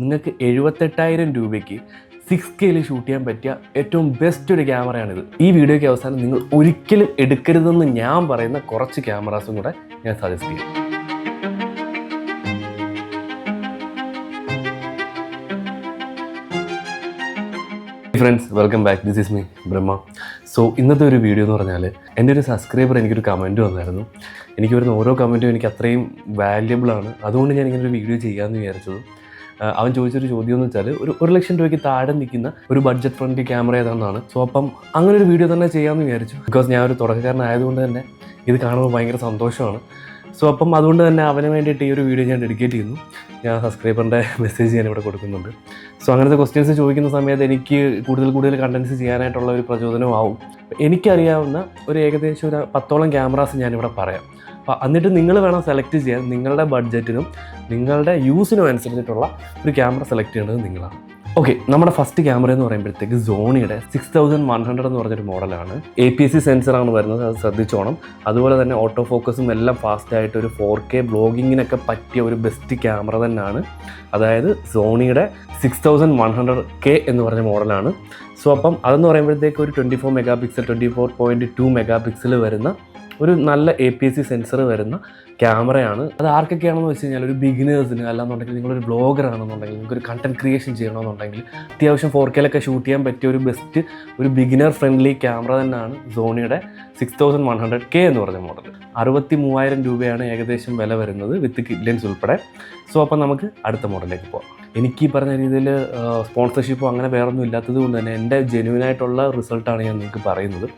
നിങ്ങൾക്ക് 78,000 രൂപയ്ക്ക് 6K shoot ചെയ്യാൻ പറ്റിയ ഏറ്റവും ബെസ്റ്റ് ഒരു ക്യാമറയാണിത്. ഈ വീഡിയോയ്ക്ക് അവസാനം നിങ്ങൾ ഒരിക്കലും എടുക്കരുതെന്ന് ഞാൻ പറയുന്ന കുറച്ച് ക്യാമറാസും കൂടെ ഞാൻ സജസ്റ്റ് ചെയ്യാം. Friends, welcome back. This is me Brahma. So ഇന്നത്തെ ഒരു വീഡിയോ എന്ന് പറഞ്ഞാൽ എൻ്റെ ഒരു സബ്സ്ക്രൈബർ എനിക്കൊരു കമൻറ്റ് വന്നായിരുന്നു. എനിക്ക് വരുന്ന ഓരോ കമൻറ്റും എനിക്ക് അത്രയും വാല്യബിളാണ്. അതുകൊണ്ട് ഞാൻ ഇങ്ങനെ ഒരു വീഡിയോ ചെയ്യാമെന്ന് വിചാരിച്ചത്. അവൻ ചോദിച്ചൊരു ചോദ്യം എന്ന് വെച്ചാൽ ഒരു ലക്ഷം രൂപയ്ക്ക് താഴെ നിൽക്കുന്ന ഒരു ബഡ്ജറ്റ് ഫ്രണ്ട്ലി ക്യാമറ ഏതാണെന്നാണ്. സോ അപ്പം അങ്ങനെ ഒരു വീഡിയോ തന്നെ ചെയ്യാമെന്ന് വിചാരിച്ചു. ബിക്കോസ് ഞാൻ ഒരു തുടക്കക്കാരനായതുകൊണ്ട് തന്നെ ഇത് കാണുമ്പോൾ ഭയങ്കര സന്തോഷമാണ്. സോ അപ്പം അതുകൊണ്ട് തന്നെ അവന് വേണ്ടിയിട്ട് ഈ ഒരു വീഡിയോ ഞാൻ ഡെഡിക്കേറ്റ് ചെയ്യുന്നു. ഞാൻ സബ്സ്ക്രൈബറിൻ്റെ മെസ്സേജ് ഞാൻ ഇവിടെ കൊടുക്കുന്നുണ്ട്. സോ അങ്ങനത്തെ ക്വസ്റ്റ്യൻസ് ചോദിക്കുന്ന സമയത്ത് എനിക്ക് കൂടുതൽ കണ്ടൻസ് ചെയ്യാനായിട്ടുള്ള ഒരു പ്രചോദനമാവും. എനിക്കറിയാവുന്ന ഒരു ഏകദേശം ഒരു 10ഓളം ക്യാമറാസ് ഞാനിവിടെ പറയാം. അപ്പോൾ എന്നിട്ട് നിങ്ങൾ വേണം സെലക്ട് ചെയ്യാൻ. നിങ്ങളുടെ ബഡ്ജറ്റിനും നിങ്ങളുടെ യൂസിനും അനുസരിച്ചിട്ടുള്ള ഒരു ക്യാമറ സെലക്ട് ചെയ്യേണ്ടത് നിങ്ങളാണ്. ഓക്കെ, നമ്മുടെ ഫസ്റ്റ് ക്യാമറ എന്ന് പറയുമ്പോഴത്തേക്ക് സോണിയുടെ 6100 എന്ന് പറഞ്ഞൊരു മോഡലാണ്. APS-C സെൻസറാണ് വരുന്നത്, അത് ശ്രദ്ധിച്ചോണം. അതുപോലെ തന്നെ ഓട്ടോ ഫോക്കസും എല്ലാം ഫാസ്റ്റായിട്ട് ഒരു 4K ബ്ലോഗിങ്ങിനൊക്കെ പറ്റിയ ഒരു ബെസ്റ്റ് ക്യാമറ തന്നെയാണ്. അതായത് സോണിയുടെ 6100K എന്ന് പറഞ്ഞ മോഡലാണ്. സോ അപ്പം അതെന്ന് പറയുമ്പോഴത്തേക്ക് ഒരു 24 മെഗാ പിക്സൽ 24.2 മെഗാ പിക്സൽ വരുന്ന ഒരു നല്ല APS-C സെൻസർ വരുന്ന ക്യാമറയാണ്. അത് ആർക്കൊക്കെയാണെന്ന് വെച്ച് കഴിഞ്ഞാൽ ഒരു ബിഗിനേഴ്സിന്, അല്ലാന്നുണ്ടെങ്കിൽ നിങ്ങളൊരു ബ്ലോഗറാണെന്നുണ്ടെങ്കിൽ, നിങ്ങൾക്കൊരു കണ്ടൻറ് ക്രിയേഷൻ ചെയ്യണമെന്നുണ്ടെങ്കിൽ അത്യാവശ്യം 4K ഷൂട്ട് ചെയ്യാൻ പറ്റിയ ഒരു ബെസ്റ്റ് ഒരു ബിഗിനർ ഫ്രണ്ട്ലി ക്യാമറ തന്നെയാണ് സോണിയുടെ 6100K എന്ന് പറഞ്ഞ മോഡൽ. 63,000 രൂപയാണ് ഏകദേശം വില വരുന്നത് വിത്ത് കിറ്റ് ലെൻസ് ഉൾപ്പെടെ. സോ അപ്പം നമുക്ക് അടുത്ത മോഡലിലേക്ക് പോകാം. എനിക്ക് ഈ പറഞ്ഞ രീതിയിൽ സ്പോൺസർഷിപ്പോ അങ്ങനെ വേറൊന്നും ഇല്ലാത്തത് കൊണ്ട് തന്നെ എൻ്റെ ജെന്യുവനായിട്ടുള്ള റിസൾട്ടാണ് ഞാൻ നിങ്ങൾക്ക് പറയുന്നത്.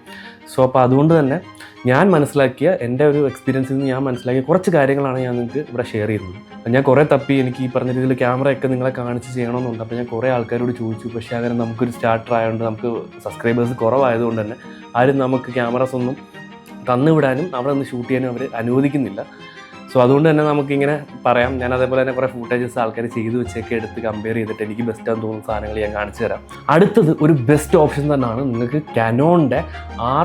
സോ അപ്പോൾ അതുകൊണ്ട് തന്നെ ഞാൻ മനസ്സിലാക്കിയ എൻ്റെ ഒരു എക്സ്പീരിയൻസിൽ നിന്ന് ഞാൻ മനസ്സിലാക്കിയ കുറച്ച് കാര്യങ്ങളാണ് ഞാൻ നിങ്ങൾക്ക് ഇവിടെ ഷെയർ ചെയ്യുന്നത്. ഞാൻ കുറേ തപ്പി, എനിക്ക് ഈ പറഞ്ഞ രീതിയിൽ ക്യാമറയൊക്കെ നിങ്ങളെ കാണിച്ച് ചെയ്യണമെന്നുണ്ട്. അപ്പോൾ ഞാൻ കുറേ ആൾക്കാരോട് ചോദിച്ചു. പക്ഷേ അങ്ങനെ നമുക്കൊരു സ്റ്റാർട്ടർ ആയതുകൊണ്ട്, നമുക്ക് സബ്സ്ക്രൈബേഴ്സ് കുറവായതുകൊണ്ട് തന്നെ ആരും നമുക്ക് ക്യാമറാസ് ഒന്നും തന്നുവിടാനും അവിടെ നിന്ന് ഷൂട്ട് ചെയ്യാനും അവർ അനുവദിക്കുന്നില്ല. സോ അതുകൊണ്ട് തന്നെ നമുക്കിങ്ങനെ പറയാം. ഞാൻ അതേപോലെ തന്നെ കുറേ ഫൂട്ടേജസ് ആൾക്കാർ ചെയ്ത് വെച്ചൊക്കെ എടുത്ത് കമ്പയർ ചെയ്തിട്ട് എനിക്ക് ബെസ്റ്റാന്ന് തോന്നുന്ന സാധനങ്ങൾ ഞാൻ കാണിച്ചു തരാം. അടുത്തത് ഒരു ബെസ്റ്റ് ഓപ്ഷൻ തന്നെയാണ്. നിങ്ങൾക്ക് കാനോണിൻ്റെ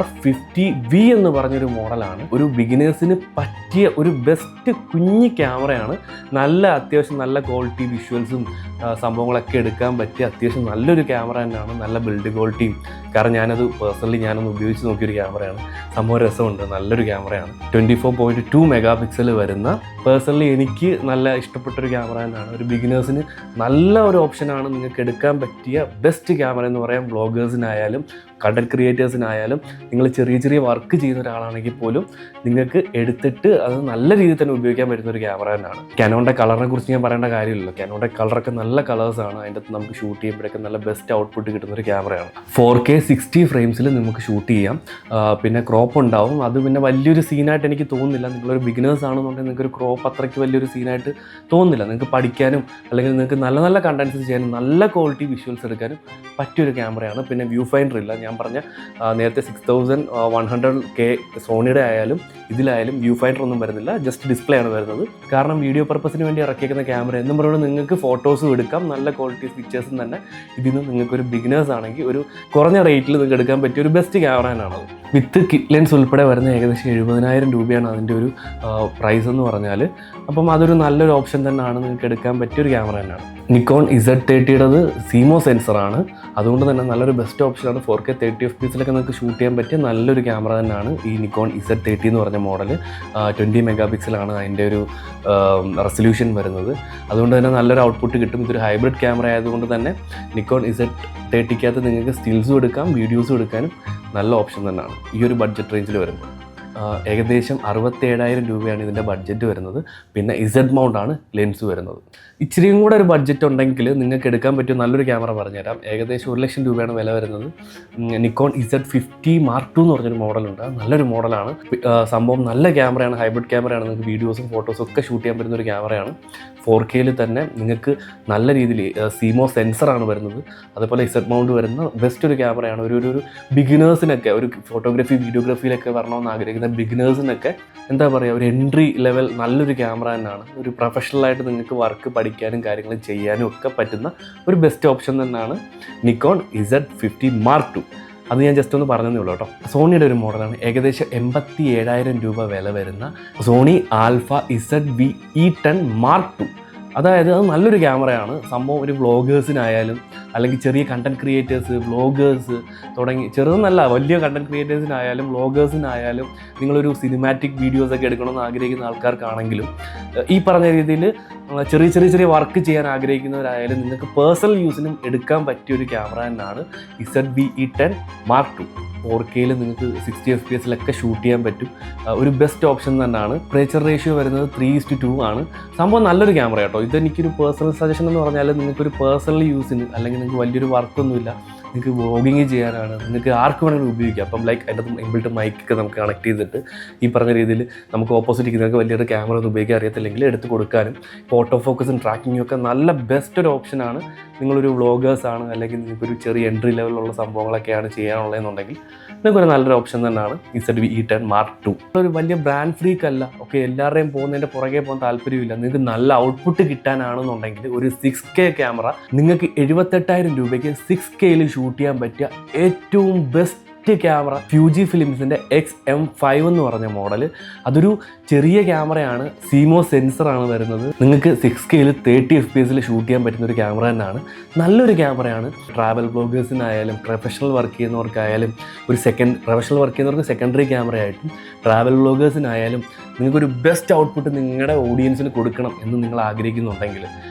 R50V എന്ന് പറഞ്ഞൊരു മോഡലാണ്. ഒരു ബിഗിനേഴ്സിന് പറ്റിയ ഒരു ബെസ്റ്റ് കുഞ്ഞി ക്യാമറയാണ്. അത്യാവശ്യം നല്ല ക്വാളിറ്റി വിഷ്വൽസും സംഭവങ്ങളൊക്കെ എടുക്കാൻ പറ്റിയ അത്യാവശ്യം നല്ലൊരു ക്യാമറ തന്നെയാണ്. നല്ല ബിൽഡ് ക്വാളിറ്റിയും. കാരണം ഞാനത് പേഴ്സണലി ഞാനൊന്ന് ഉപയോഗിച്ച് നോക്കിയൊരു ക്യാമറയാണ്. സംഭവം രസമുണ്ട്, നല്ലൊരു ക്യാമറയാണ്. 24.2 മെഗാ പിക്സൽ വരുന്ന പേഴ്സണലി എനിക്ക് നല്ല ഇഷ്ടപ്പെട്ടൊരു ക്യാമറ തന്നെയാണ്. ഒരു ബിഗിനേഴ്സിന് നല്ല ഒരു ഓപ്ഷനാണ്. നിങ്ങൾക്ക് എടുക്കാൻ പറ്റിയ ബെസ്റ്റ് ക്യാമറ എന്ന് പറയാം. വ്ളോഗേഴ്സിനായാലും കണ്ടന്റ് ക്രിയേറ്റേഴ്സിനായാലും, നിങ്ങൾ ചെറിയ വർക്ക് ചെയ്യുന്ന ഒരാളാണെങ്കിൽ പോലും നിങ്ങൾക്ക് എടുത്തിട്ട് അത് നല്ല രീതിയിൽ തന്നെ ഉപയോഗിക്കാൻ പറ്റുന്ന ഒരു ക്യാമറ തന്നെയാണ്. കാനോണിൻ്റെ കളറിനെ കുറിച്ച് ഞാൻ പറയേണ്ട കാര്യമില്ലല്ലോ. കാനോണിൻ്റെ കളറൊക്കെ നല്ല കളേഴ്സാണ്. അതിൻ്റെ അകത്ത് നമുക്ക് ഷൂട്ട് ചെയ്യുമ്പോഴൊക്കെ നല്ല ബെസ്റ്റ് ഔട്ട്പുട്ട് കിട്ടുന്ന ഒരു ക്യാമറയാണ്. 4K 60 ഫ്രെയിംസിൽ നമുക്ക് ഷൂട്ട് ചെയ്യാം. പിന്നെ ക്രോപ്പ് ഉണ്ടാവും. അത് പിന്നെ വലിയൊരു സീനായിട്ട് എനിക്ക് തോന്നുന്നില്ല. നിങ്ങളൊരു ബിഗിനേഴ്സ് ആണെന്നുണ്ടെങ്കിൽ നിങ്ങൾക്ക് ഒരു ക്രോപ്പ് അത്രയ്ക്ക് വലിയൊരു സീനായിട്ട് തോന്നുന്നില്ല. നിങ്ങൾക്ക് പഠിക്കാനും അല്ലെങ്കിൽ നിങ്ങൾക്ക് നല്ല കണ്ടൻസ് ചെയ്യാനും നല്ല ക്വാളിറ്റി വിഷ്വൽസ് എടുക്കാനും പറ്റിയൊരു ക്യാമറയാണ്. പിന്നെ വ്യൂ ഫൈൻഡർ ഇല്ല. ഞാൻ പറഞ്ഞ നേരത്തെ 6100K സോണിയുടെ ആയാലും ഇതിലായാലും വ്യൂ ഫൈൻഡർ ഒന്നും വരുന്നില്ല. ജസ്റ്റ് ഡിസ്പ്ലേ ആണ് വരുന്നത്. കാരണം വീഡിയോ പർപ്പസിന് വേണ്ടി ഇറക്കിയേക്കുന്ന ക്യാമറ എന്നും പറയുന്നത് നിങ്ങൾക്ക് ഫോട്ടോസും എടുക്കാം. നല്ല ക്വാളിറ്റി പിക്ചേഴ്സും തന്നെ ഇതിൽ നിന്ന് നിങ്ങൾക്കൊരു ബിഗിനേഴ്സ് ആണെങ്കിൽ ഒരു കുറഞ്ഞ റേറ്റിൽ നിങ്ങൾക്ക് എടുക്കാൻ പറ്റിയ ഒരു ബെസ്റ്റ് ക്യാമറ തന്നെയാണത്. വിത്ത് കിറ്റ് ലെൻസ് ഉൾപ്പെടെ വരുന്ന ഏകദേശം 70,000 രൂപയാണ് അതിൻ്റെ ഒരു പ്രൈസ് എന്ന് പറഞ്ഞാൽ. അപ്പം അതൊരു നല്ലൊരു ഓപ്ഷൻ തന്നെയാണ്. നിങ്ങൾക്ക് എടുക്കാൻ പറ്റിയൊരു ക്യാമറ തന്നെയാണ്. നിക്കോൺ Z30യുടേത് CMOS സെൻസറാണ്. അതുകൊണ്ട് തന്നെ നല്ലൊരു ബെസ്റ്റ് ഓപ്ഷനാണ്. 4K 30 FPS നിങ്ങൾക്ക് ഷൂട്ട് ചെയ്യാൻ പറ്റിയ നല്ലൊരു ക്യാമറ തന്നെയാണ് ഈ നിക്കോൺ Z30 എന്ന് പറഞ്ഞ മോഡൽ. 20 മെഗാ പിക്സലാണ് അതിൻ്റെ ഒരു റെസൊല്യൂഷൻ വരുന്നത്. അതുകൊണ്ട് തന്നെ നല്ലൊരു ഔട്ട്പുട്ട് കിട്ടും. ഇതൊരു ഹൈബ്രിഡ് ക്യാമറ ആയതുകൊണ്ട് തന്നെ നിക്കോൺ Z30 നിങ്ങൾക്ക് സ്റ്റിൽസും എടുക്കാം, വീഡിയോസും എടുക്കാനും നല്ല ഓപ്ഷൻ തന്നെയാണ് ഈ ഒരു ബഡ്ജറ്റ് റേഞ്ചിൽ വരുന്നത്. ഏകദേശം 67,000 രൂപയാണ് ഇതിൻ്റെ ബഡ്ജറ്റ് വരുന്നത്. പിന്നെ Z മൗണ്ട് ആണ് ലെൻസ് വരുന്നത്. ഇച്ചിരിയും കൂടെ ഒരു ബഡ്ജറ്റ് ഉണ്ടെങ്കിൽ നിങ്ങൾക്ക് എടുക്കാൻ പറ്റിയ നല്ലൊരു ക്യാമറ പറഞ്ഞുതരാം. ഏകദേശം 1 ലക്ഷം രൂപയാണ് വില വരുന്നത്. നിക്കോൺ Z50 Mark II എന്ന് പറഞ്ഞൊരു മോഡലുണ്ട്. നല്ലൊരു മോഡലാണ്. സംഭവം നല്ല ക്യാമറയാണ്, ഹൈബ്രിഡ് ക്യാമറയാണ്. നിങ്ങൾക്ക് വീഡിയോസും ഫോട്ടോസും ഒക്കെ ഷൂട്ട് ചെയ്യാൻ പറ്റുന്ന ഒരു ക്യാമറയാണ്. 4Kയിൽ തന്നെ നിങ്ങൾക്ക് നല്ല രീതിയിൽ CMOS സെൻസറാണ് വരുന്നത്. അതുപോലെ Z മൗണ്ട് വരുന്ന ബെസ്റ്റ് ഒരു ക്യാമറയാണ്. ഒരു ബിഗിനേഴ്സിനൊക്കെ, ഒരു ഫോട്ടോഗ്രാഫി വീഡിയോഗ്രാഫിയിലൊക്കെ വരണമെന്ന് ആഗ്രഹിക്കുന്ന ബിഗിനേഴ്സിനൊക്കെ എന്താ പറയുക, ഒരു എൻട്രി ലെവൽ നല്ലൊരു ക്യാമറ തന്നെയാണ്. ഒരു പ്രൊഫഷണലായിട്ട് നിങ്ങൾക്ക് വർക്ക് പഠിക്കാനും കാര്യങ്ങളും ചെയ്യാനും ഒക്കെ പറ്റുന്ന ഒരു ബെസ്റ്റ് ഓപ്ഷൻ തന്നെയാണ് നിക്കോൺ Z50 Mark II. അത് ഞാൻ ജസ്റ്റ് ഒന്ന് പറഞ്ഞതേ ഉള്ളൂ കേട്ടോ. സോണിയുടെ ഒരു മോഡലാണ്. ഏകദേശം 87,000 രൂപ വില വരുന്ന Sony alpha ZV-E10 Mark II. അതായത് അത് നല്ലൊരു ക്യാമറയാണ്. സംഭവം ഒരു വ്ളോഗേഴ്സിനായാലും അല്ലെങ്കിൽ ചെറിയ കണ്ടൻറ് ക്രിയേറ്റേഴ്സ്, വ്ളോഗേഴ്സ് തുടങ്ങി ചെറുതെന്നല്ല വലിയ കണ്ടൻറ് ക്രിയേറ്റേഴ്സിനായാലും വ്ളോഗേഴ്സിനായാലും നിങ്ങളൊരു സിനിമാറ്റിക് വീഡിയോസൊക്കെ എടുക്കണമെന്ന് ആഗ്രഹിക്കുന്ന ആൾക്കാർക്കാണെങ്കിലും ഈ പറഞ്ഞ രീതിയിൽ ചെറിയ വർക്ക് ചെയ്യാൻ ആഗ്രഹിക്കുന്നവരായാലും നിങ്ങൾക്ക് പേഴ്സണൽ യൂസിനും എടുക്കാൻ പറ്റിയൊരു ക്യാമറ തന്നെയാണ് ZV-E10 Mark II. 4Kയിൽ നിങ്ങൾക്ക് 60 FPS ഷൂട്ട് ചെയ്യാൻ പറ്റും. ഒരു ബെസ്റ്റ് ഓപ്ഷൻ തന്നെയാണ്. അപ്പേർച്ചർ റേഷ്യോ വരുന്നത് 3:2 ആണ്. സംഭവം നല്ലൊരു ക്യാമറ കേട്ടോ. ഇതെനിക്കൊരു പേഴ്സണൽ സജഷൻ എന്ന് പറഞ്ഞാൽ നിങ്ങൾക്കൊരു പേഴ്സണൽ യൂസിന് അല്ലെങ്കിൽ നിങ്ങൾക്ക് വലിയൊരു വർക്കൊന്നുമില്ല, നിങ്ങൾക്ക് വ്ളോഗിങ് ചെയ്യാനാണ്, നിങ്ങൾക്ക് ആർക്ക് വേണമെങ്കിലും ഉപയോഗിക്കാം. അപ്പം ലൈക്ക് അതിൻ്റെ ഇൻബിൽറ്റ് മൈക്കൊക്കെ നമുക്ക് കണക്ട് ചെയ്തിട്ട് ഈ പറഞ്ഞ രീതിയിൽ നമുക്ക് ഓപ്പോസിറ്റ് ഇരിക്കുന്നവർക്ക് വലിയൊരു ക്യാമറ ഒന്നും ഉപയോഗിക്കാൻ അറിയത്തില്ലെങ്കിൽ എടുത്ത് കൊടുക്കാനും ഓട്ടോ ഫോക്കസും ട്രാക്കിങ്ങും ഒക്കെ നല്ല ബെസ്റ്റ് ഒരു ഓപ്ഷനാണ്. നിങ്ങളൊരു വ്ളോഗേഴ്സാണ് അല്ലെങ്കിൽ നിങ്ങൾക്കൊരു ചെറിയ എൻട്രി ലെവലിലുള്ള സംഭവങ്ങളൊക്കെയാണ് ചെയ്യാനുള്ളതെന്നുണ്ടെങ്കിൽ നിങ്ങൾക്കൊരു നല്ലൊരു ഓപ്ഷൻ തന്നെയാണ് ZV-E10 Mark II. ഒരു വലിയ ബ്രാൻഡ് ഫ്രീക്ക് അല്ല, ഓക്കെ, എല്ലാവരുടെയും പോകുന്നതിൻ്റെ പുറകെ പോകാൻ താല്പര്യമില്ല, നിങ്ങൾക്ക് നല്ല ഔട്ട്പുട്ട് കിട്ടാനാണെന്നുണ്ടെങ്കിൽ ഒരു 6K ക്യാമറ നിങ്ങൾക്ക് 78,000 രൂപയ്ക്ക് 6Kയിൽ ഷൂട്ട് ചെയ്യാൻ പറ്റിയ ഏറ്റവും ബെസ്റ്റ് ക്യാമറ ഫ്യൂജി ഫിലിംസിൻ്റെ XM5 എന്ന് പറഞ്ഞ മോഡൽ. അതൊരു ചെറിയ ക്യാമറയാണ്, CMOS സെൻസറാണ് വരുന്നത്. നിങ്ങൾക്ക് 6Kയിൽ 30 FPS ഷൂട്ട് ചെയ്യാൻ പറ്റുന്ന ഒരു ക്യാമറ തന്നെയാണ്. നല്ലൊരു ക്യാമറയാണ്. ട്രാവൽ ബ്ലോഗേഴ്സിനായാലും പ്രൊഫഷണൽ വർക്ക് ചെയ്യുന്നവർക്കായാലും പ്രൊഫഷണൽ വർക്ക് ചെയ്യുന്നവർക്ക് സെക്കൻഡറി ക്യാമറയായിട്ടും ട്രാവൽ ബ്ലോഗേഴ്സിനായാലും നിങ്ങൾക്കൊരു ബെസ്റ്റ് ഔട്ട്പുട്ട് നിങ്ങളുടെ ഓഡിയൻസിന് കൊടുക്കണം എന്ന് നിങ്ങൾ ആഗ്രഹിക്കുന്നുണ്ടെങ്കിൽ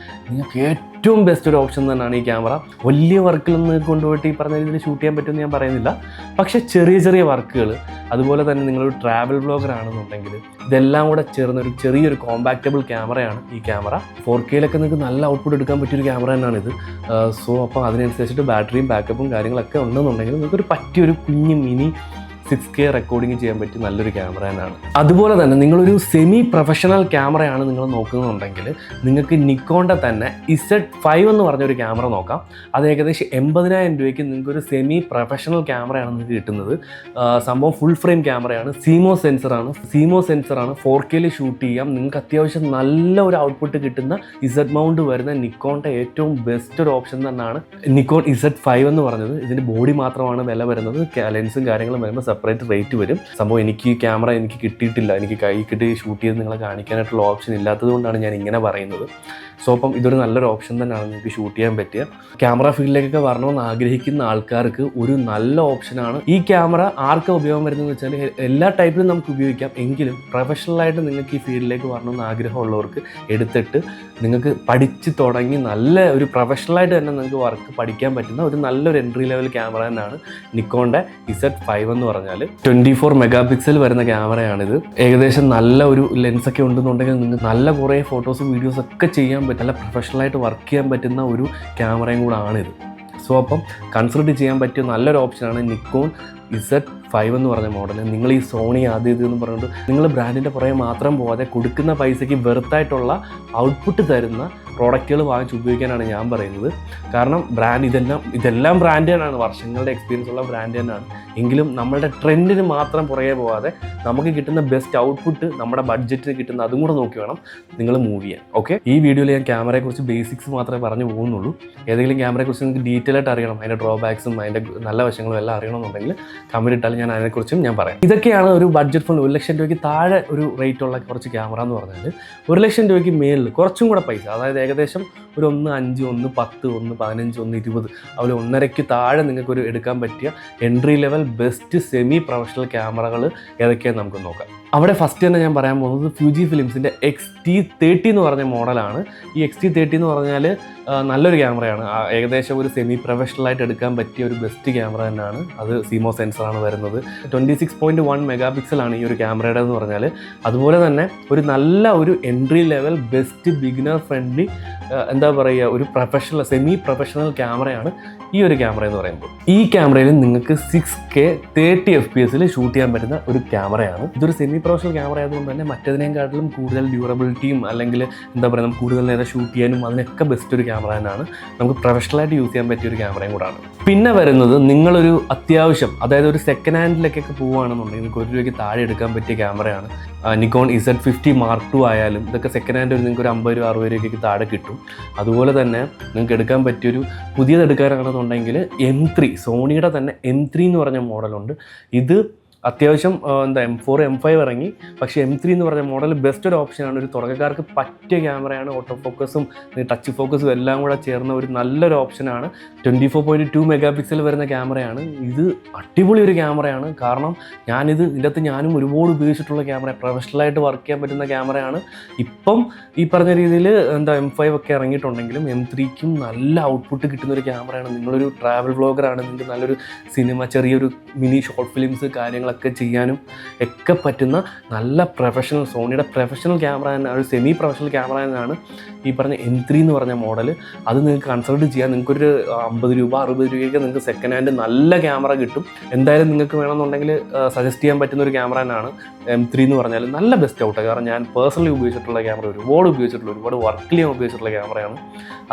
നിങ്ങൾക്ക് ഏറ്റവും ബെസ്റ്റ് ഒരു ഓപ്ഷൻ തന്നെയാണ് ഈ ക്യാമറ. വലിയ വർക്കിലൊന്നും കൊണ്ടുപോയിട്ട് ഈ പറഞ്ഞ രീതിയിൽ ഷൂട്ട് ചെയ്യാൻ പറ്റുമെന്ന് ഞാൻ പറയുന്നില്ല, പക്ഷേ ചെറിയ വർക്കുകൾ, അതുപോലെ തന്നെ നിങ്ങളൊരു ട്രാവൽ വ്ളോഗർ ആണെന്നുണ്ടെങ്കിൽ ഇതെല്ലാം കൂടെ ചേർന്ന ഒരു ചെറിയൊരു കോമ്പാക്റ്റബിൾ ക്യാമറയാണ് ഈ ക്യാമറ. 4Kയിലൊക്കെ നിങ്ങൾക്ക് നല്ല ഔട്ട്പുട്ട് എടുക്കാൻ പറ്റിയൊരു ക്യാമറ തന്നെയാണിത്. അപ്പോൾ അതിനനുസരിച്ചിട്ട് ബാറ്ററിയും ബാക്കപ്പും കാര്യങ്ങളൊക്കെ ഉണ്ടെന്നുണ്ടെങ്കിൽ നിങ്ങൾക്കൊരു പറ്റിയൊരു കുഞ്ഞ് മിനി 6K റെക്കോർഡിങ് ചെയ്യാൻ പറ്റിയ നല്ലൊരു ക്യാമറ തന്നെയാണ്. അതുപോലെ തന്നെ നിങ്ങളൊരു സെമി പ്രൊഫഷണൽ ക്യാമറയാണ് നിങ്ങൾ നോക്കുന്നുണ്ടെങ്കിൽ നിങ്ങൾക്ക് നിക്കോണിൻ്റെ തന്നെ Z5 എന്ന് പറഞ്ഞൊരു ക്യാമറ നോക്കാം. അത് ഏകദേശം 80,000 രൂപയ്ക്ക് നിങ്ങൾക്കൊരു സെമി പ്രൊഫഷണൽ ക്യാമറയാണ് നിങ്ങൾക്ക് കിട്ടുന്നത്. സംഭവം ഫുൾ ഫ്രെയിം ക്യാമറയാണ്, CMOS സെൻസറാണ്, 4Kയിൽ ഷൂട്ട് ചെയ്യാം. നിങ്ങൾക്ക് അത്യാവശ്യം നല്ല ഒരു ഔട്ട്പുട്ട് കിട്ടുന്ന Z മൗണ്ട് വരുന്ന നിക്കോണിൻ്റെ ഏറ്റവും ബെസ്റ്റ് ഒരു ഓപ്ഷൻ തന്നെയാണ് നിക്കോൺ Z5 എന്ന് പറഞ്ഞത്. ഇതിൻ്റെ ബോഡി മാത്രമാണ് വില വരുന്നത്, ലെൻസും കാര്യങ്ങളും വരുമ്പോൾ സെപ്പറേറ്റ് റേറ്റ് വരും. സംഭവം എനിക്ക് ക്യാമറ കിട്ടിയിട്ടില്ല, എനിക്ക് കൈ കിട്ടി ഷൂട്ട് ചെയ്ത് നിങ്ങളെ കാണിക്കാനായിട്ടുള്ള ഓപ്ഷൻ ഇല്ലാത്തത് കൊണ്ടാണ് ഞാൻ ഇങ്ങനെ പറയുന്നത്. അപ്പം ഇതൊരു നല്ലൊരു ഓപ്ഷൻ തന്നെയാണ് നിങ്ങൾക്ക് ഷൂട്ട് ചെയ്യാൻ പറ്റിയ. ക്യാമറ ഫീൽഡിലേക്കൊക്കെ വരണമെന്ന് ആഗ്രഹിക്കുന്ന ആൾക്കാർക്ക് ഒരു നല്ല ഓപ്ഷനാണ് ഈ ക്യാമറ. ആർക്ക് ഉപയോഗം വരുന്നതെന്ന് വെച്ചാൽ എല്ലാ ടൈപ്പിലും നമുക്ക് ഉപയോഗിക്കാം, എങ്കിലും പ്രൊഫഷണലായിട്ട് നിങ്ങൾക്ക് ഈ ഫീൽഡിലേക്ക് വരണമെന്ന് ആഗ്രഹമുള്ളവർക്ക് എടുത്തിട്ട് നിങ്ങൾക്ക് പഠിച്ച് തുടങ്ങി നല്ല ഒരു പ്രൊഫഷണലായിട്ട് തന്നെ നിങ്ങൾക്ക് വർക്ക് പഠിക്കാൻ പറ്റുന്ന ഒരു നല്ലൊരു എൻട്രി ലെവൽ ക്യാമറ തന്നെയാണ് നിക്കോണിൻ്റെ Z5 എന്ന് പറഞ്ഞാൽ. 24 മെഗാപിക്സൽ വരുന്ന ക്യാമറയാണിത്. ഏകദേശം നല്ല ഒരു ലെൻസൊക്കെ ഉണ്ടെന്നുണ്ടെങ്കിൽ നിങ്ങൾക്ക് നല്ല കുറേ ഫോട്ടോസും വീഡിയോസ് ഒക്കെ ചെയ്യാൻ പറ്റും, നല്ല പ്രൊഫഷണലായിട്ട് വർക്ക് ചെയ്യാൻ പറ്റുന്ന ഒരു ക്യാമറയും കൂടെ ആണിത്. അപ്പം കൺസിഡർ ചെയ്യാൻ പറ്റിയ നല്ലൊരു ഓപ്ഷനാണ് നിക്കോൺ Z5 എന്ന് പറഞ്ഞ മോഡൽ. നിങ്ങൾ ഈ സോണി ഇതെന്ന് പറഞ്ഞിട്ട് നിങ്ങൾ ബ്രാൻഡിൻ്റെ പുറകെ മാത്രം പോകാതെ കൊടുക്കുന്ന പൈസയ്ക്ക് വെറുത്തായിട്ടുള്ള ഔട്ട്പുട്ട് തരുന്ന പ്രോഡക്റ്റുകൾ വാങ്ങിച്ച് ഉപയോഗിക്കാനാണ് ഞാൻ പറയുന്നത്. കാരണം ഇതെല്ലാം ബ്രാൻഡ് തന്നെയാണ്, വർഷങ്ങളുടെ എക്സ്പീരിയൻസ് ഉള്ള ബ്രാൻഡ് തന്നെയാണ്. എങ്കിലും നമ്മളുടെ ട്രെൻഡിന് മാത്രം പുറകെ പോകാതെ നമുക്ക് കിട്ടുന്ന ബെസ്റ്റ് ഔട്ട്പുട്ട് നമ്മുടെ ബഡ്ജറ്റിന് കിട്ടുന്ന അതും കൂടെ നോക്കി വേണം നിങ്ങൾ മൂവ് ചെയ്യാൻ. ഓക്കെ, ഈ വീഡിയോയിൽ ഞാൻ ക്യാമറയെക്കുറിച്ച് ബേസിക്സ് മാത്രമേ പറഞ്ഞു പോകുന്നുള്ളൂ. ഏതെങ്കിലും ക്യാമറയെക്കുറിച്ച് നിങ്ങൾക്ക് ഡീറ്റെയിൽ ആയിട്ട് അറിയണം, അതിൻ്റെ ഡ്രോബാക്സും അതിൻ്റെ നല്ല വശങ്ങളും എല്ലാം അറിയണമെന്നുണ്ടെങ്കിൽ കമൻറ്റ് ഇട്ടാൽ ഞാൻ അതിനെക്കുറിച്ചും ഞാൻ പറയാം. ഇതൊക്കെയാണ് ഒരു ബഡ്ജറ്റ് ഫോൺ. 1,00,000 രൂപയ്ക്ക് താഴെ ഒരു റേറ്റുള്ള കുറച്ച് ക്യാമറ എന്ന് പറഞ്ഞാൽ 1,00,000 രൂപയ്ക്ക് മേളിൽ കുറച്ചും കൂടെ പൈസ, അതായത് ഏകദേശം ഒരു 1.5, 1.10, 1.15, 1.20 അതുപോലെ 1.5ക്ക് താഴെ നിങ്ങൾക്കൊരു എടുക്കാൻ പറ്റിയ entry level best semi professional ക്യാമറകൾ ഏതൊക്കെയാണ് നമുക്ക് നോക്കാം. അവിടെ ഫസ്റ്റ് തന്നെ ഞാൻ പറയാൻ പോകുന്നത് ഫ്യൂജി ഫിലിംസിൻ്റെ XT30 എന്ന് പറഞ്ഞ മോഡലാണ്. ഈ XT30 എന്ന് പറഞ്ഞാൽ നല്ലൊരു ക്യാമറയാണ്. ഏകദേശം ഒരു സെമി പ്രൊഫഷണലായിട്ട് എടുക്കാൻ പറ്റിയ ഒരു ബെസ്റ്റ് ക്യാമറ തന്നെയാണ്. അത് CMOS സെൻസറാണ് വരുന്നത്. 26.1 മെഗാപിക്സലാണ് ഈ ഒരു ക്യാമറയുടെ എന്ന് പറഞ്ഞാൽ. അതുപോലെ തന്നെ ഒരു നല്ല ഒരു entry level best beginner friendly ഒരു സെമി പ്രൊഫഷണൽ ക്യാമറയാണ് ഈ ഒരു ക്യാമറ എന്ന് പറയുമ്പോൾ. ഈ ക്യാമറയിൽ നിങ്ങൾക്ക് 6K 30 FPS ഷൂട്ട് ചെയ്യാൻ പറ്റുന്ന ഒരു ക്യാമറയാണ്. ഇതൊരു സെമി പ്രൊഫഷണൽ ക്യാമറ ആയതുകൊണ്ട് തന്നെ മറ്റതിനേക്കാട്ടിലും കൂടുതൽ ഡ്യൂറബിലിറ്റിയും അല്ലെങ്കിൽ നമുക്ക് കൂടുതൽ നേരം ഷൂട്ട് ചെയ്യാനും അതിനൊക്കെ ബെസ്റ്റ് ഒരു ക്യാമറ തന്നെയാണ്. നമുക്ക് പ്രൊഫഷണലായിട്ട് യൂസ് ചെയ്യാൻ പറ്റിയ ഒരു ക്യാമറയും കൂടാണ്. പിന്നെ വരുന്നത് നിങ്ങളൊരു അത്യാവശ്യം, അതായത് ഒരു സെക്കൻഡ് ഹാൻഡിലേക്കൊക്കെ പോവുകയാണെന്നുണ്ടെങ്കിൽ നിങ്ങൾക്ക് 1 രൂപയ്ക്ക് താഴെ എടുക്കാൻ പറ്റിയ ക്യാമറയാണ് നിക്കോൺ Z50 Mark II ആയാലും. ഇതൊക്കെ സെക്കൻഡ് ഹാൻഡ് നിങ്ങൾക്ക് ഒരു 50 രൂപ 60 രൂപയ്ക്ക് താഴെ കിട്ടും. അതുപോലെ തന്നെ നിങ്ങൾക്ക് എടുക്കാൻ പറ്റിയൊരു പുതിയത് എടുക്കാനാണെന്നുണ്ടെങ്കിൽ M3, സോണിയുടെ തന്നെ M3 എന്ന് പറഞ്ഞ മോഡലുണ്ട്. ഇത് അത്യാവശ്യം M4 M5 ഇറങ്ങി. പക്ഷേ M3 എന്ന് പറഞ്ഞ മോഡൽ ബെസ്റ്റ് ഒരു ഓപ്ഷനാണ്. ഒരു തുടക്കക്കാർക്ക് പറ്റിയ ക്യാമറയാണ്. ഓട്ടോ ഫോക്കസും ടച്ച് ഫോക്കസും എല്ലാം കൂടെ ചേർന്ന ഒരു നല്ലൊരു ഓപ്ഷനാണ്. 24.2 മെഗാ പിക്സൽ വരുന്ന ക്യാമറയാണ്. ഇത് അടിപൊളി ഒരു ക്യാമറയാണ്. കാരണം ഇതിൻ്റെ അകത്ത് ഞാനും ഒരുപാട് ഉപയോഗിച്ചിട്ടുള്ള ക്യാമറ, പ്രൊഫഷണലായിട്ട് വർക്ക് ചെയ്യാൻ പറ്റുന്ന ക്യാമറയാണ്. ഇപ്പം ഈ പറഞ്ഞ രീതിയിൽ M5 ഒക്കെ ഇറങ്ങിയിട്ടുണ്ടെങ്കിലും M3ക്കും നല്ല ഔട്ട്പുട്ട് കിട്ടുന്ന ഒരു ക്യാമറയാണ്. നിങ്ങളൊരു ട്രാവൽ വ്ളോഗറാണ്, നിങ്ങൾക്ക് നല്ലൊരു സിനിമ, ചെറിയൊരു മിനി ഷോർട്ട് ഫിലിംസ് കാര്യങ്ങളൊക്കെ ചെയ്യാനും ഒക്കെ പറ്റുന്ന നല്ല പ്രൊഫഷണൽ, സോണിയുടെ പ്രൊഫഷണൽ ക്യാമറ തന്നെ, ഒരു സെമി പ്രൊഫഷണൽ ക്യാമറ തന്നെയാണ് ഈ പറഞ്ഞ M3 എന്ന് പറഞ്ഞ മോഡൽ. അത് നിങ്ങൾക്ക് കൺസൾട്ട് ചെയ്യാം. നിങ്ങൾക്കൊരു 50 രൂപ 60 രൂപയ്ക്ക് നിങ്ങൾക്ക് സെക്കൻഡ് ഹാൻഡ് നല്ല ക്യാമറ കിട്ടും. എന്തായാലും നിങ്ങൾക്ക് വേണമെന്നുണ്ടെങ്കിൽ സജസ്റ്റ് ചെയ്യാൻ പറ്റുന്ന ഒരു ക്യാമറ തന്നെയാണ് M3 എന്ന് പറഞ്ഞാൽ. നല്ല ബെസ്റ്റ് ഔട്ടാണ്. കാരണം ഞാൻ പേഴ്സണലി ഉപയോഗിച്ചിട്ടുള്ള ക്യാമറ, ഒരുപാട് വർക്ക് ചെയ്യാൻ ഉപയോഗിച്ചിട്ടുള്ള ക്യാമറയാണ്.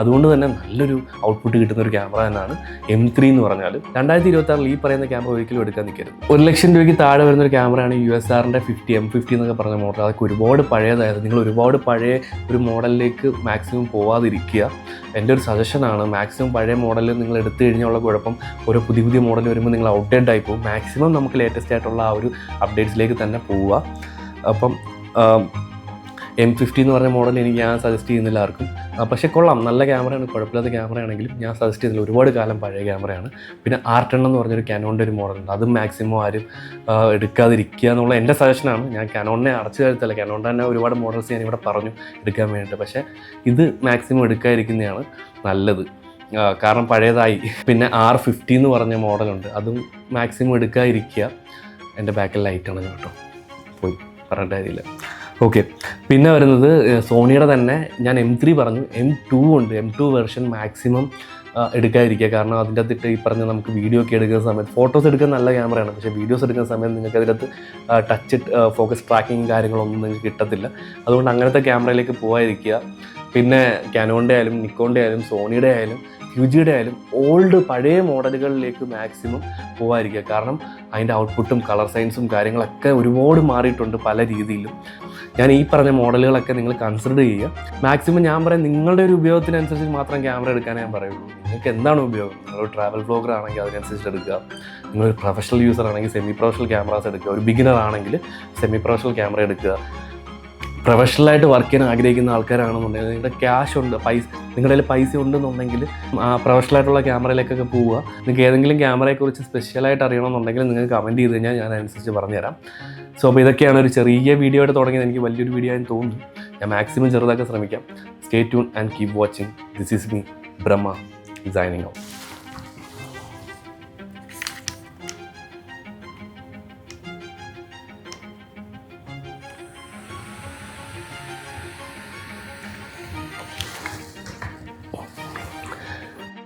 അതുകൊണ്ട് തന്നെ നല്ലൊരു ഔട്ട്പുട്ട് കിട്ടുന്ന ഒരു ക്യാമറ തന്നെയാണ് M3 എന്ന് പറഞ്ഞാൽ. 2026 ഈ പറയുന്ന ക്യാമറ ഒരിക്കലും എടുക്കാൻ നിൽക്കരുത്. 1 ലക്ഷം രൂപയ്ക്ക് താഴെ വരുന്ന ഒരു ക്യാമറയാണ് USRൻ്റെ 50 M50 എന്നൊക്കെ പറഞ്ഞ മോഡൽ. അതൊക്കെ ഒരുപാട് പഴയതായിരുന്നു. നിങ്ങൾ ഒരുപാട് പഴയ ഒരു മോഡലിലേക്ക് മാക്സിമം പോവാതിരിക്കുക. എൻ്റെ ഒരു സജഷനാണ്. മാക്സിമം പഴയ മോഡൽ നിങ്ങൾ എടുത്തു കഴിഞ്ഞുള്ള കുഴപ്പം, ഓരോ പുതിയ മോഡൽ വരുമ്പോൾ നിങ്ങൾ ഔട്ട്ഡേറ്റ് ആയി പോകും. മാക്സിമം നമുക്ക് ലേറ്റസ്റ്റ് ആയിട്ടുള്ള ആ ഒരു അപ്ഡേറ്റ്സിലേക്ക് തന്നെ പോവുക. അപ്പം M50 എന്ന് പറഞ്ഞ മോഡൽ ഞാൻ സജസ്റ്റ് ചെയ്യുന്നില്ല ആർക്കും. പക്ഷേ കൊള്ളാം, നല്ല ക്യാമറയാണ്, കുഴപ്പമില്ലാത്ത ക്യാമറയാണെങ്കിലും ഞാൻ സജസ്റ്റ് ചെയ്യുന്നില്ല. ഒരുപാട് കാലം പഴയ ക്യാമറയാണ്. പിന്നെ R10 എന്ന് പറഞ്ഞൊരു കാനോണിൻ്റെ ഒരു മോഡലുണ്ട്. അതും മാക്സിമം ആരും എടുക്കാതിരിക്കുക എന്നുള്ള എൻ്റെ സജഷനാണ്. ഞാൻ കാനോണിനെ അടച്ചു കരുത്തല്ല. കാനോണിൻ്റെ തന്നെ ഒരുപാട് മോഡൽസ് ഞാനിവിടെ പറഞ്ഞു എടുക്കാൻ വേണ്ടിയിട്ട്. പക്ഷേ ഇത് മാക്സിമം എടുക്കാതിരിക്കുന്നതാണ് നല്ലത്. കാരണം പഴയതായി. പിന്നെ R50 എന്ന് പറഞ്ഞ മോഡലുണ്ട്. അതും മാക്സിമം എടുക്കാതിരിക്കുക. എൻ്റെ ബാക്കിൽ ലൈറ്റാണ് കേട്ടോ, പോയി പറഞ്ഞിട്ട് കാര്യമില്ല. ഓക്കെ, പിന്നെ വരുന്നത് സോണിയുടെ തന്നെ ഞാൻ M3 പറഞ്ഞു, M2 ഉണ്ട്. M2 version maximum എടുക്കാതിരിക്കുക. കാരണം അതിൻ്റെ അകത്തിട്ട് ഈ പറഞ്ഞ നമുക്ക് വീഡിയോ ഒക്കെ എടുക്കുന്ന സമയത്ത്, ഫോട്ടോസ് എടുക്കാൻ നല്ല ക്യാമറയാണ്, പക്ഷേ വീഡിയോസ് എടുക്കുന്ന സമയത്ത് നിങ്ങൾക്ക് അതിനകത്ത് ടച്ച് ഫോക്കസ് ട്രാക്കിങ് കാര്യങ്ങളൊന്നും നിങ്ങൾക്ക് കിട്ടത്തില്ല. അതുകൊണ്ട് അങ്ങനത്തെ ക്യാമറയിലേക്ക് പോകാതിരിക്കുക. പിന്നെ കാനോണിൻ്റെ ആയാലും നിക്കോണിൻ്റെ ആയാലും സോണിയുടെ ആയാലും QGയുടെ ആയാലും ഓൾഡ് പഴയ മോഡലുകളിലേക്ക് മാക്സിമം പോകാതിരിക്കുക. കാരണം അതിൻ്റെ ഔട്ട്പുട്ടും കളർ സയൻസും കാര്യങ്ങളൊക്കെ ഒരുപാട് മാറിയിട്ടുണ്ട് പല രീതിയിലും. ഞാൻ ഈ പറഞ്ഞ മോഡലുകളൊക്കെ നിങ്ങൾ കൺസിഡർ ചെയ്യുക. മാക്സിമം ഞാൻ പറയാം, നിങ്ങളുടെ ഒരു ഉപയോഗത്തിനനുസരിച്ച് മാത്രം ക്യാമറ എടുക്കാനേ ഞാൻ പറയുള്ളൂ. നിങ്ങൾക്ക് എന്താണ് ഉപയോഗം, നിങ്ങളൊരു ട്രാവൽ വ്ളോഗർ ആണെങ്കിൽ അതിനനുസരിച്ച് എടുക്കുക. നിങ്ങളൊരു പ്രൊഫഷണൽ യൂസർ ആണെങ്കിൽ സെമി പ്രൊഫഷണൽ ക്യാമറാസ് എടുക്കുക. ഒരു ബിഗിനർ ആണെങ്കിൽ സെമി പ്രൊഫഷണൽ ക്യാമറ എടുക്കുക. പ്രൊഫഷണലായിട്ട് വർക്ക് ചെയ്യാൻ ആഗ്രഹിക്കുന്ന ആൾക്കാരാണെന്നുണ്ടെങ്കിൽ, നിങ്ങളുടെ ക്യാഷ് ഉണ്ട്, നിങ്ങളുടെ കയ്യിൽ പൈസ ഉണ്ടെന്നുണ്ടെങ്കിൽ പ്രൊഫഷണലായിട്ടുള്ള ക്യാമറയിലേക്കൊക്കെ പോവുക. നിങ്ങൾക്ക് ഏതെങ്കിലും ക്യാമറയെക്കുറിച്ച് സ്പെഷ്യലായിട്ട് അറിയണമെന്നുണ്ടെങ്കിൽ നിങ്ങൾക്ക് കമൻറ്റ് ചെയ്ത് കഴിഞ്ഞാൽ ഞാൻ അതനുസരിച്ച് പറഞ്ഞുതരാം. സോ അപ്പോൾ ഇതൊക്കെയാണ് ഒരു ചെറിയ വീഡിയോ ആയിട്ട് തുടങ്ങിയത്. എനിക്ക് വലിയൊരു വീഡിയോ ആയി തോന്നുന്നു. ഞാൻ മാക്സിമം ചെറുതാക്കാൻ ശ്രമിക്കാം. Stay tune and keep watching. This is me Brahma, signing out.